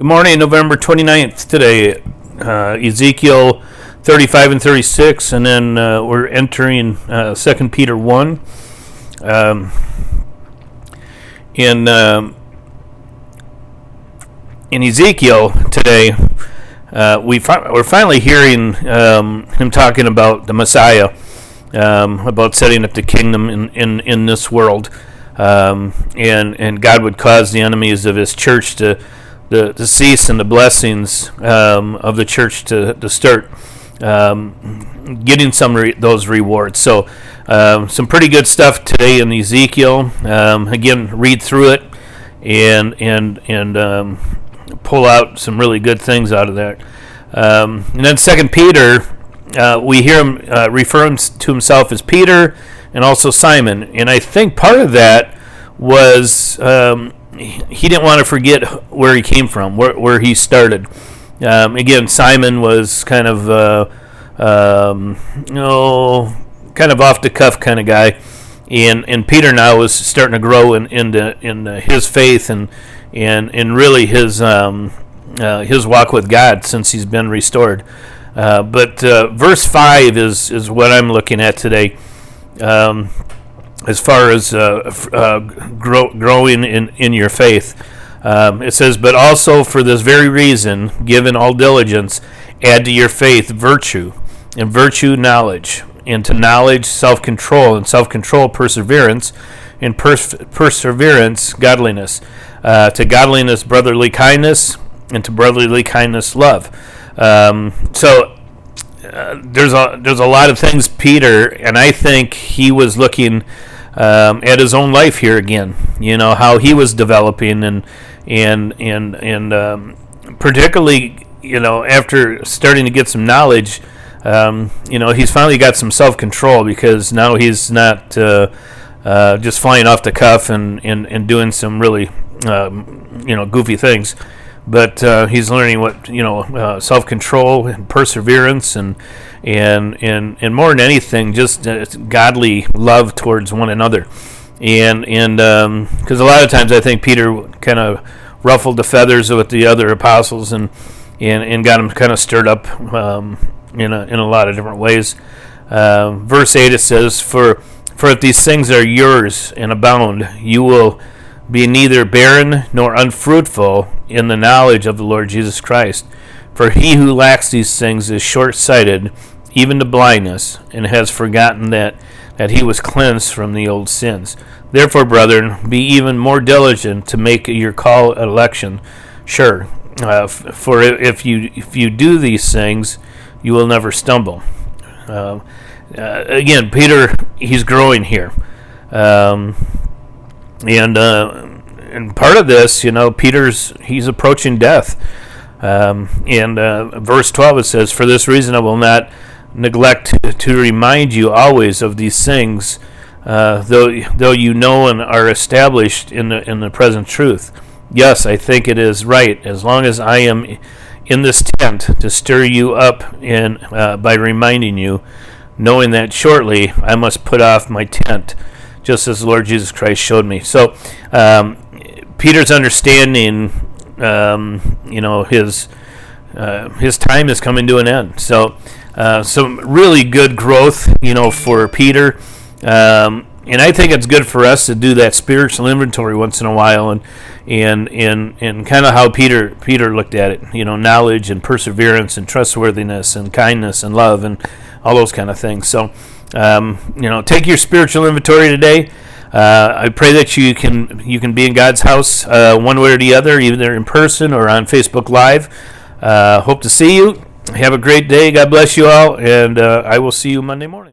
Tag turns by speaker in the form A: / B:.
A: Good morning, November 29th today. Ezekiel 35 and 36, and then we're entering 2 Peter 1. In Ezekiel today, we're finally hearing him talking about the Messiah, about setting up the kingdom in this world, and God would cause the enemies of his church to cease, and the blessings of the church to start getting those rewards. So some pretty good stuff today in Ezekiel. Again, read through it and pull out some really good things out of that. And then 2 Peter, we hear him referring to himself as Peter and also Simon. And I think part of that was he didn't want to forget where he came from, where he started. Again, Simon was kind of kind of off the cuff kind of guy, and Peter now was starting to grow in his faith and really his walk with God since he's been restored. But verse 5 is what I'm looking at today. As far as growing in your faith. It says, but also for this very reason, given all diligence, add to your faith virtue, and virtue knowledge, and to knowledge self-control, and self-control perseverance, and perseverance godliness, to godliness brotherly kindness, and to brotherly kindness love. So there's a lot of things Peter, and I think he was looking at his own life here again, how he was developing and particularly, after starting to get some knowledge, he's finally got some self-control, because now he's not just flying off the cuff and doing some really goofy things, but he's learning what self-control and perseverance and more than anything, just godly love towards one another, and because a lot of times I think Peter kind of ruffled the feathers with the other apostles and got them kind of stirred up in a lot of different ways. Verse 8, it says, For if these things are yours and abound, you will be neither barren nor unfruitful in the knowledge of the Lord Jesus Christ. For he who lacks these things is short-sighted, even to blindness, and has forgotten that he was cleansed from the old sins. Therefore, brethren, be even more diligent to make your call election sure. For if you do these things, you will never stumble. Again, Peter, he's growing here. And part of this, he's approaching death. Verse 12, it says, For this reason I will not neglect to remind you always of these things, though you know and are established in the present truth. Yes, I think it is right, as long as I am in this tent, to stir you up by reminding you, knowing that shortly I must put off my tent, just as the Lord Jesus Christ showed me. So Peter's understanding, his time is coming to an end. So some really good growth, for Peter. And I think it's good for us to do that spiritual inventory once in a while, and kind of how Peter looked at it, knowledge and perseverance and trustworthiness and kindness and love and all those kind of things. So, take your spiritual inventory today. I pray that you can be in God's house one way or the other, either in person or on Facebook Live. Hope to see you. Have a great day. God bless you all, and I will see you Monday morning.